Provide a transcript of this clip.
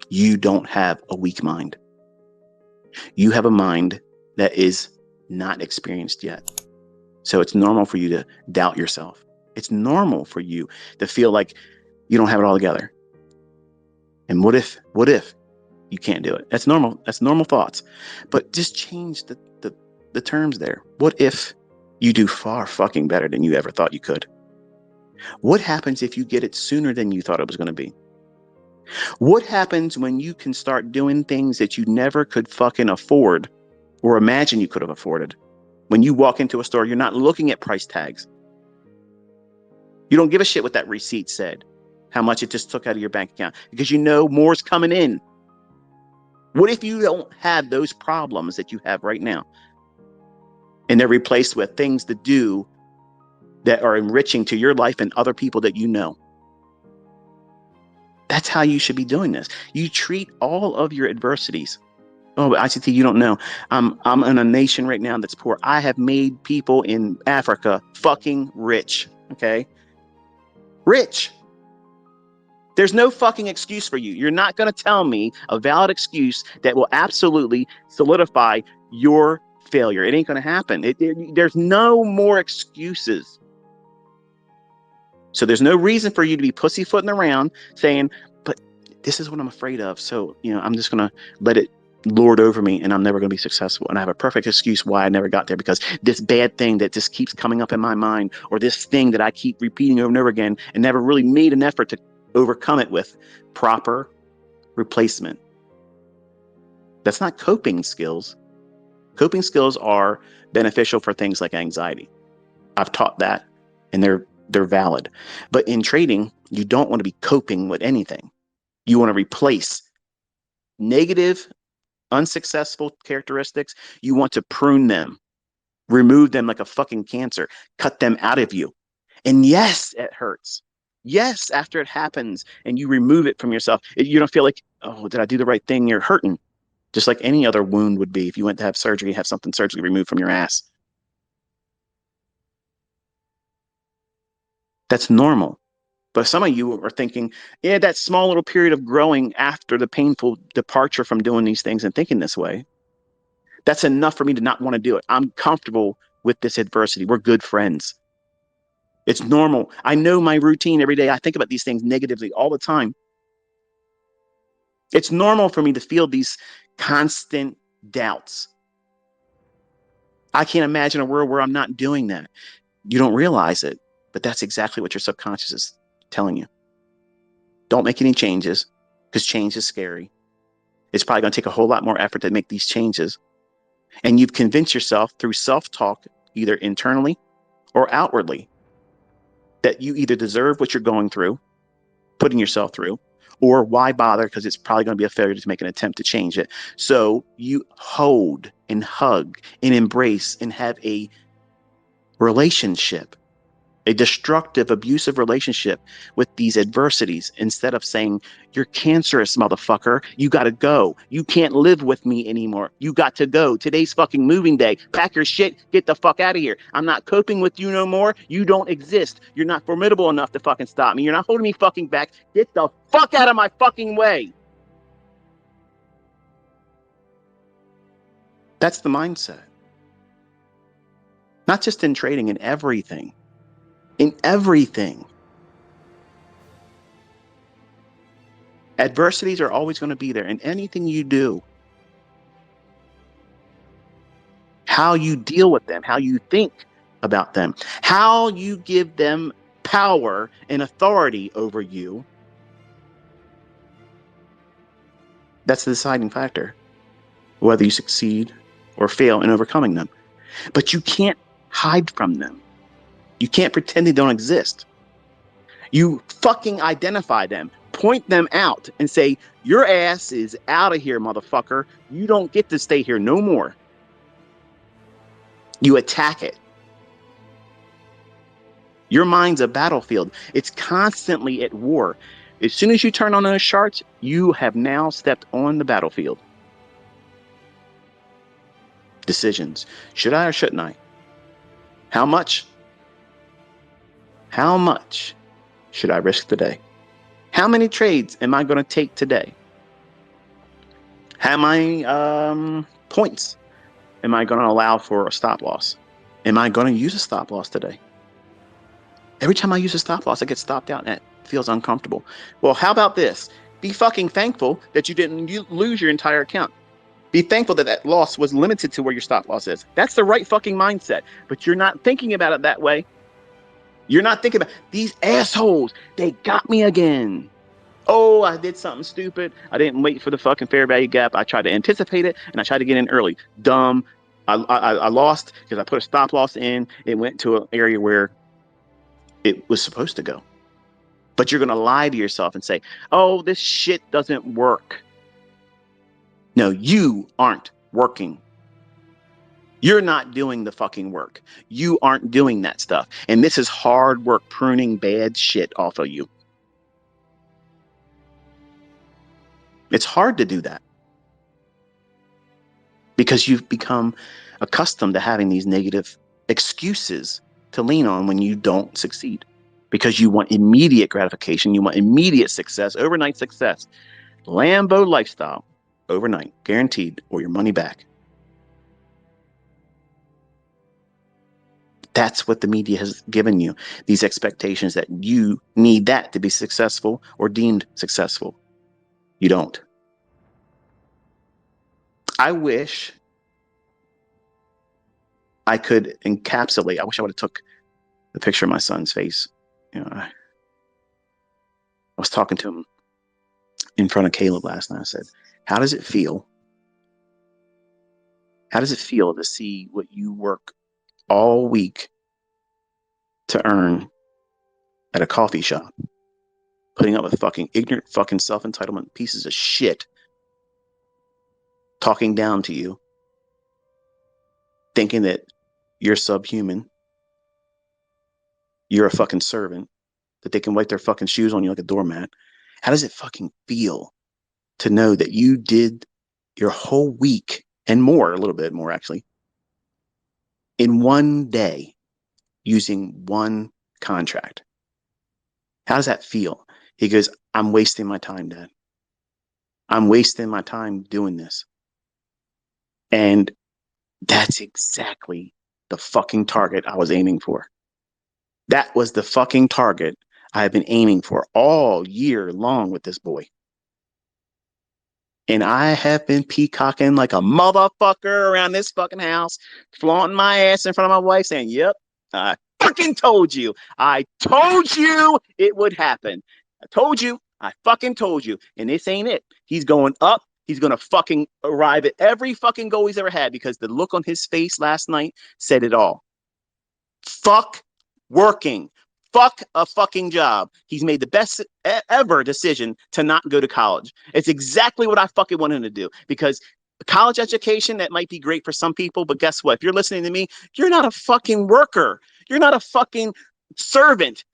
You don't have a weak mind. You have a mind that is not experienced yet. So it's normal for you to doubt yourself. It's normal for you to feel like you don't have it all together. And what if you can't do it? That's normal. That's normal thoughts. But just change the terms there. What if you do far fucking better than you ever thought you could? What happens if you get it sooner than you thought it was going to be? What happens when you can start doing things that you never could fucking afford or imagine you could have afforded? When you walk into a store, you're not looking at price tags. You don't give a shit what that receipt said, how much it just took out of your bank account, because you know more's coming in. What if you don't have those problems that you have right now, and they're replaced with things to do that are enriching to your life and other people that you know? That's how you should be doing this. You treat all of your adversities. Oh, but ICT, you don't know. I'm in a nation right now that's poor. I have made people in Africa fucking rich. Okay? Rich. There's no fucking excuse for you. You're not going to tell me a valid excuse that will absolutely solidify your failure. It ain't going to happen. There's no more excuses. So there's no reason for you to be pussyfooting around saying, but this is what I'm afraid of. So, I'm just going to let it lord over me and I'm never going to be successful. And I have a perfect excuse why I never got there, because this bad thing that just keeps coming up in my mind, or this thing that I keep repeating over and over again and never really made an effort to overcome it with proper replacement. That's not coping skills. Coping skills are beneficial for things like anxiety. I've taught that, and they're valid. But in trading, you don't want to be coping with anything. You want to replace negative, unsuccessful characteristics. You want to prune them, remove them like a fucking cancer, cut them out of you. And yes, it hurts. Yes, after it happens and you remove it from yourself, you don't feel like, oh, did I do the right thing? You're hurting. Just like any other wound would be if you went to have surgery, have something surgically removed from your ass. That's normal. But some of you are thinking, yeah, that small little period of growing after the painful departure from doing these things and thinking this way, that's enough for me to not want to do it. I'm comfortable with this adversity. We're good friends. It's normal. I know my routine every day. I think about these things negatively all the time. It's normal for me to feel these constant doubts. I can't imagine a world where I'm not doing that. You don't realize it, but that's exactly what your subconscious is telling you. Don't make any changes, because change is scary. It's probably going to take a whole lot more effort to make these changes. And you've convinced yourself through self-talk, either internally or outwardly, that you either deserve what you're going through, putting yourself through, or why bother, because it's probably going to be a failure to make an attempt to change it. So you hold and hug and embrace and have a relationship, a destructive, abusive relationship with these adversities, instead of saying, you're cancerous, motherfucker. You got to go. You can't live with me anymore. You got to go. Today's fucking moving day. Pack your shit. Get the fuck out of here. I'm not coping with you no more. You don't exist. You're not formidable enough to fucking stop me. You're not holding me fucking back. Get the fuck out of my fucking way. That's the mindset. Not just in trading, in everything. In everything. Adversities are always going to be there in anything you do. How you deal with them, how you think about them, how you give them power and authority over you. That's the deciding factor, whether you succeed or fail in overcoming them. But you can't hide from them. You can't pretend they don't exist. You fucking identify them, point them out, and say, your ass is out of here, motherfucker. You don't get to stay here no more. You attack it. Your mind's a battlefield. It's constantly at war. As soon as you turn on those charts, you have now stepped on the battlefield. Decisions. Should I or shouldn't I? How much? How much should I risk today? How many trades am I going to take today? How many points am I going to allow for a stop loss? Am I going to use a stop loss today? Every time I use a stop loss, I get stopped out and it feels uncomfortable. Well, how about this? Be fucking thankful that you didn't lose your entire account. Be thankful that that loss was limited to where your stop loss is. That's the right fucking mindset. But you're not thinking about it that way. You're not thinking about these assholes. They got me again. Oh, I did something stupid. I didn't wait for the fucking fair value gap. I tried to anticipate it and I tried to get in early. Dumb. I lost because I put a stop loss in. It went to an area where it was supposed to go. But you're going to lie to yourself and say, oh, this shit doesn't work. No, you aren't working. You're not doing the fucking work. You aren't doing that stuff. And this is hard work pruning bad shit off of you. It's hard to do that because you've become accustomed to having these negative excuses to lean on when you don't succeed because you want immediate gratification. You want immediate success, overnight success, Lambo lifestyle, overnight, guaranteed, or your money back. That's what the media has given you, these expectations that you need that to be successful or deemed successful. You don't. I wish I could encapsulate. I wish I would have took the picture of my son's face. You know, I was talking to him in front of Caleb last night. I said, how does it feel? How does it feel to see what you work all week to earn at a coffee shop, putting up with fucking ignorant, fucking self-entitlement pieces of shit, talking down to you, thinking that you're subhuman, you're a fucking servant, that they can wipe their fucking shoes on you like a doormat. How does it fucking feel to know that you did your whole week and more, a little bit more actually, in one day using one contract? How does that feel? He goes, I'm wasting my time, Dad. I'm wasting my time doing this. And that's exactly the fucking target I was aiming for. That was the fucking target I have been aiming for all year long with this boy. And I have been peacocking like a motherfucker around this fucking house, flaunting my ass in front of my wife, saying, yep, I fucking told you. I told you it would happen. I told you. I fucking told you. And this ain't it. He's going up. He's going to fucking arrive at every fucking goal he's ever had because the look on his face last night said it all. Fuck working. Fuck a fucking job. He's made the best ever decision to not go to college. It's exactly what I fucking want him to do because college education, that might be great for some people, but guess what? If you're listening to me, you're not a fucking worker. You're not a fucking servant.